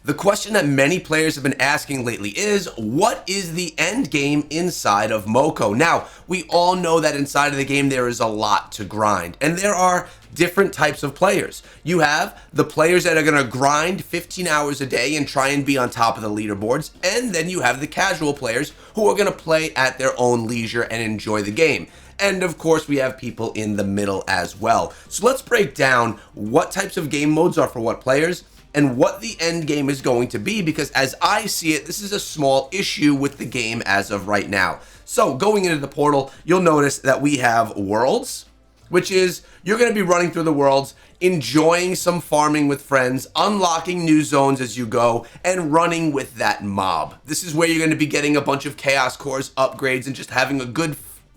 The question that many players have been asking lately is, what is the end game inside of moco? Now, we all know that inside of the game there is a lot to grind, and there are different types of players. You have the players that are going to grind 15 hours a day and try and be on top of the leaderboards, and then you have the casual players who are going to play at their own leisure and enjoy the game. And of course, we have people in the middle as well. So let's break down what types of game modes are for what players and what the end game is going to be, because as I see it, this is a small issue with the game as of right now. So going into the portal, you'll notice that we have worlds, which is you're going to be running through the worlds, enjoying some farming with friends, unlocking new zones as you go, and running with that mob. This is where you're going to be getting a bunch of chaos cores, upgrades, and just having a good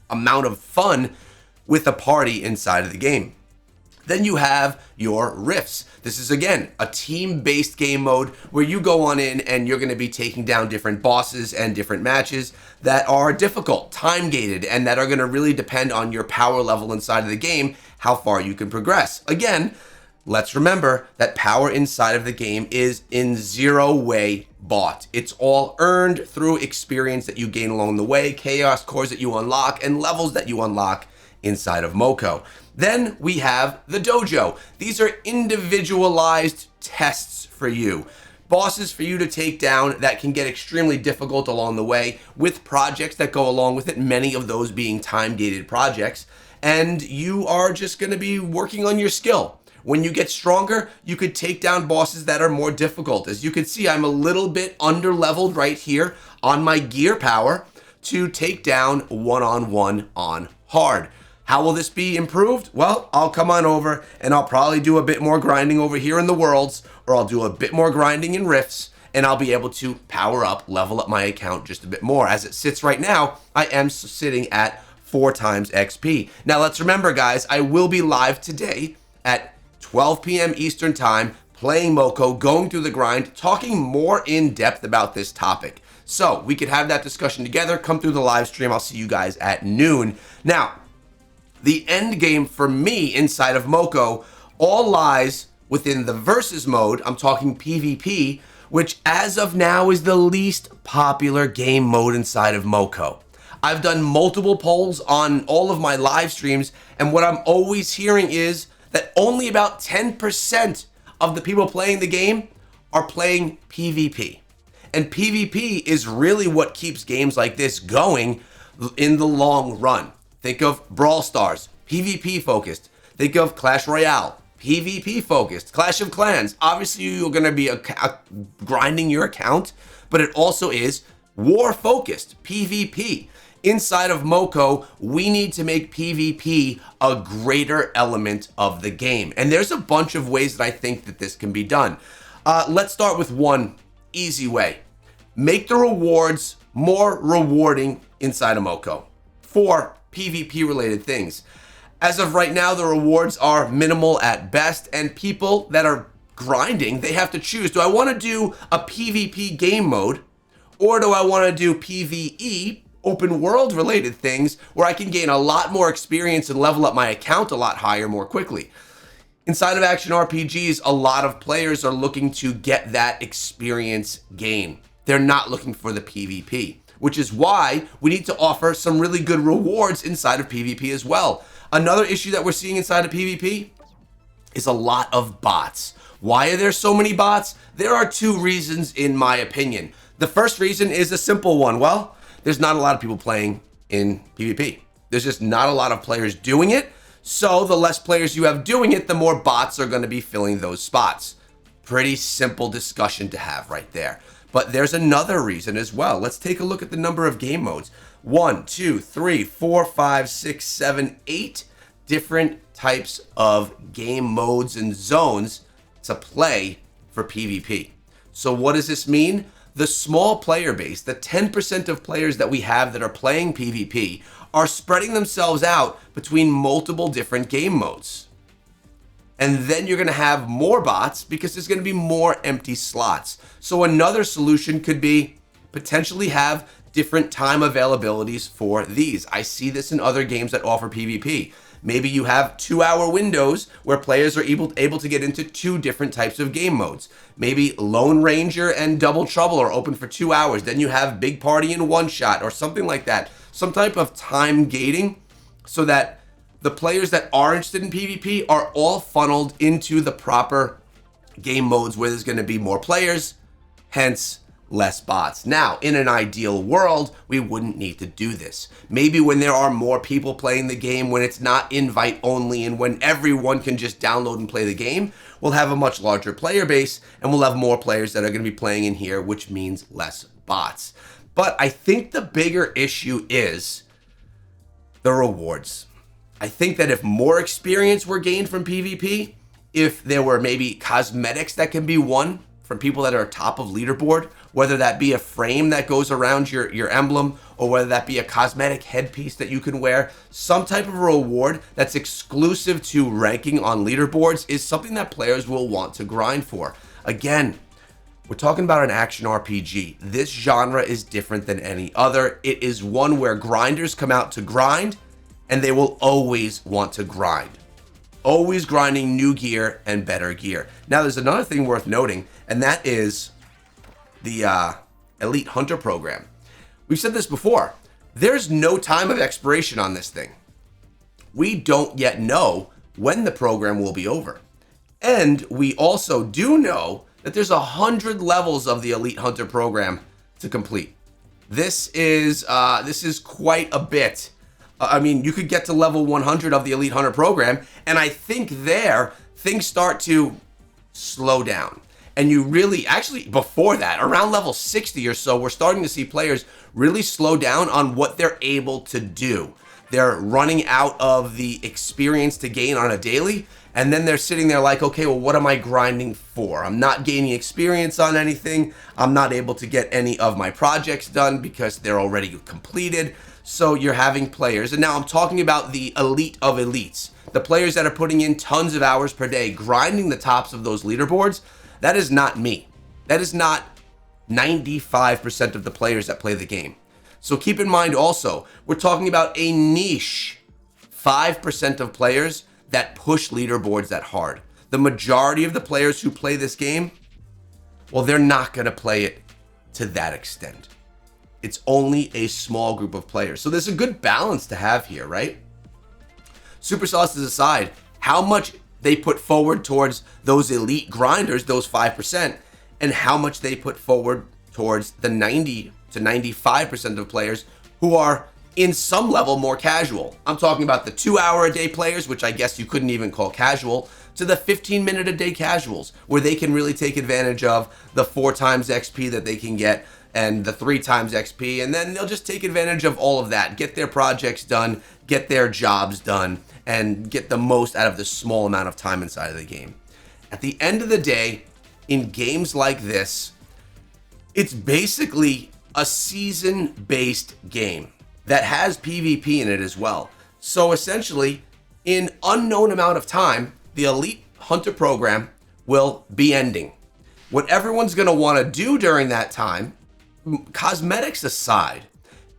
amount of fun with a party inside of the game. Then you have your rifts. This is, again, a team-based game mode where you go on in and you're going to be taking down different bosses and different matches that are difficult, time-gated, and that are going to really depend on your power level inside of the game, how far you can progress. Again, let's remember that power inside of the game is in zero way bought. It's all earned through experience that you gain along the way, chaos cores that you unlock, and levels that you unlock inside of moco. Then we have the dojo. These are individualized tests for you. Bosses for you to take down that can get extremely difficult along the way, with projects that go along with it, many of those being time-gated projects. And you are just going to be working on your skill. When you get stronger, you could take down bosses that are more difficult. As you can see, I'm a little bit under-leveled right here on my gear power to take down one-on-one on hard. How will this be improved? Well, I'll come on over and I'll probably do a bit more grinding over here in the worlds, or I'll do a bit more grinding in rifts, and I'll be able to power up, level up my account just a bit more. As it sits right now, I am sitting at 4 times XP. Now let's remember, guys, I will be live today at 12 p.m. Eastern time, playing moco, going through the grind, talking more in depth about this topic. So we could have that discussion together. Come through the live stream. I'll see you guys at noon. Now, the end game for me inside of moco all lies within the versus mode. I'm talking PvP, which as of now is the least popular game mode inside of moco. I've done multiple polls on all of my live streams, and what I'm always hearing is that only about 10% of the people playing the game are playing PvP. And PvP is really what keeps games like this going in the long run. Think of Brawl Stars, PvP focused. Think of Clash Royale, PvP focused. Clash of Clans, obviously you're going to be grinding your account, but it also is war focused, PvP. Inside of moco, we need to make PvP a greater element of the game. And there's a bunch of ways that I think that this can be done. Let's start with one easy way. Make the rewards more rewarding inside of moco for PvP related things. As of right now, the rewards are minimal at best, and people that are grinding, they have to choose. Do I want to do a PvP game mode, or do I want to do PvE, open world related things, where I can gain a lot more experience and level up my account a lot higher more quickly? Inside of action RPGs, a lot of players are looking to get that experience gain. They're not looking for the PvP, which is why we need to offer some really good rewards inside of PvP as well. Another issue that we're seeing inside of PvP is a lot of bots. Why are there so many bots? There are 2 reasons in my opinion. The first reason is a simple one. Well, there's not a lot of people playing in PvP. There's just not a lot of players doing it. So the less players you have doing it, the more bots are going to be filling those spots. Pretty simple discussion to have right there. But there's another reason as well. Let's take a look at the number of game modes. 1, 2, 3, 4, 5, 6, 7, 8 different types of game modes and zones to play for PvP. So what does this mean? The small player base, the 10% of players that we have that are playing PvP, are spreading themselves out between multiple different game modes. And then you're going to have more bots because there's going to be more empty slots. So another solution could be potentially have different time availabilities for these. I see this in other games that offer PvP. Maybe you have 2-hour windows where players are able to get into 2 different types of game modes. Maybe Lone Ranger and Double Trouble are open for 2 hours. Then you have Big Party and One Shot or something like that. Some type of time gating so that the players that are interested in PvP are all funneled into the proper game modes where there's going to be more players, hence less bots. Now, in an ideal world, we wouldn't need to do this. Maybe when there are more people playing the game, when it's not invite only, and when everyone can just download and play the game, we'll have a much larger player base, and we'll have more players that are going to be playing in here, which means less bots. But I think the bigger issue is the rewards. I think that if more experience were gained from PvP, if there were maybe cosmetics that can be won from people that are top of leaderboard, whether that be a frame that goes around your emblem, or whether that be a cosmetic headpiece that you can wear, some type of reward that's exclusive to ranking on leaderboards is something that players will want to grind for. Again, we're talking about an action RPG. This genre is different than any other. It is one where grinders come out to grind, and they will always want to grind. Always grinding new gear and better gear. Now, there's another thing worth noting, and that is the Elite Hunter program. We've said this before. There's no time of expiration on this thing. We don't yet know when the program will be over. And we also do know that there's 100 levels of the Elite Hunter program to complete. This is quite a bit. I mean, you could get to level 100 of the Elite Hunter program, and I think there, things start to slow down. And you really, actually, before that, around level 60 or so, we're starting to see players really slow down on what they're able to do. They're running out of the experience to gain on a daily, and then they're sitting there like, okay, well, what am I grinding for? I'm not gaining experience on anything. I'm not able to get any of my projects done because they're already completed. So you're having players, and now I'm talking about the elite of elites, the players that are putting in tons of hours per day, grinding the tops of those leaderboards. That is not me. That is not 95% of the players that play the game. So keep in mind also, we're talking about a niche 5% of players that push leaderboards that hard. The majority of the players who play this game, well, they're not going to play it to that extent. It's only a small group of players. So there's a good balance to have here, right? Super sauces aside, how much they put forward towards those elite grinders, those 5%, and how much they put forward towards the 90 to 95% of players who are in some level more casual. I'm talking about the 2-hour-a-day players, which I guess you couldn't even call casual, to the 15-minute-a-day casuals, where they can really take advantage of the 4 times XP that they can get and the 3 times XP, and then they'll just take advantage of all of that, get their projects done, get their jobs done, and get the most out of the small amount of time inside of the game. At the end of the day, in games like this, it's basically a season-based game that has PvP in it as well. So essentially, in unknown amount of time, the Elite Hunter program will be ending. What everyone's going to want to do during that time, cosmetics aside,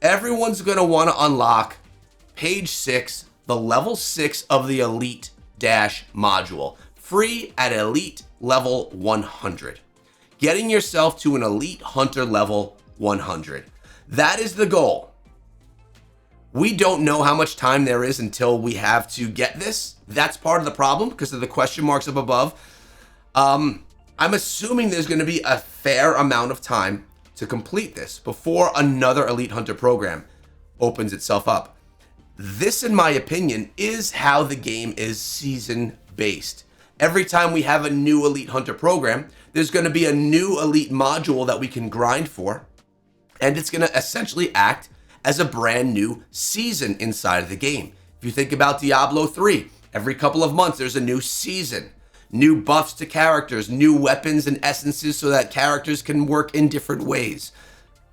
everyone's going to want to unlock page 6, the level 6 of the Elite Dash module, free at Elite level 100. Getting yourself to an Elite Hunter level 100. That is the goal. We don't know how much time there is until we have to get this. That's part of the problem because of the question marks up above. I'm assuming there's going to be a fair amount of time to complete this before another Elite Hunter program opens itself up. This, in my opinion, is how the game is season-based. Every time we have a new Elite Hunter program, there's going to be a new Elite module that we can grind for, and it's going to essentially act as a brand new season inside of the game. If you think about Diablo 3, every couple of months there's a new season. New buffs to characters, new weapons and essences so that characters can work in different ways.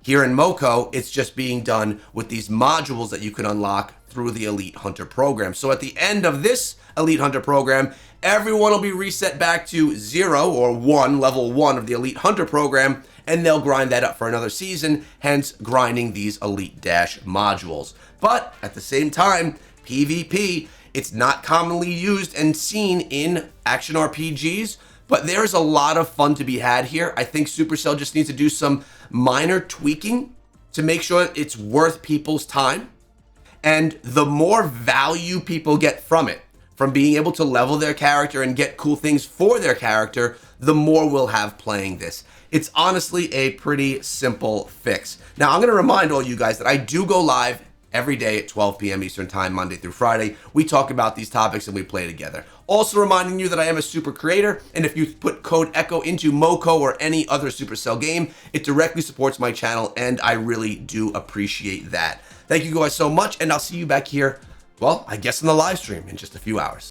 Here in moco, it's just being done with these modules that you can unlock through the Elite Hunter program. So at the end of this Elite Hunter program, everyone will be reset back to 0 or 1, level 1 of the Elite Hunter program, and they'll grind that up for another season, hence grinding these Elite Dash modules. But at the same time, PvP It's not commonly used and seen in action RPGs, but there's a lot of fun to be had here. I think Supercell just needs to do some minor tweaking to make sure it's worth people's time. And the more value people get from it, from being able to level their character and get cool things for their character, the more we'll have playing this. It's honestly a pretty simple fix. Now, I'm going to remind all you guys that I do go live every day at 12 p.m. Eastern Time, Monday through Friday. We talk about these topics and we play together. Also reminding you that I am a super creator, and if you put code ECHO into moco or any other Supercell game, it directly supports my channel, and I really do appreciate that. Thank you guys so much, and I'll see you back here, well, I guess in the live stream in just a few hours.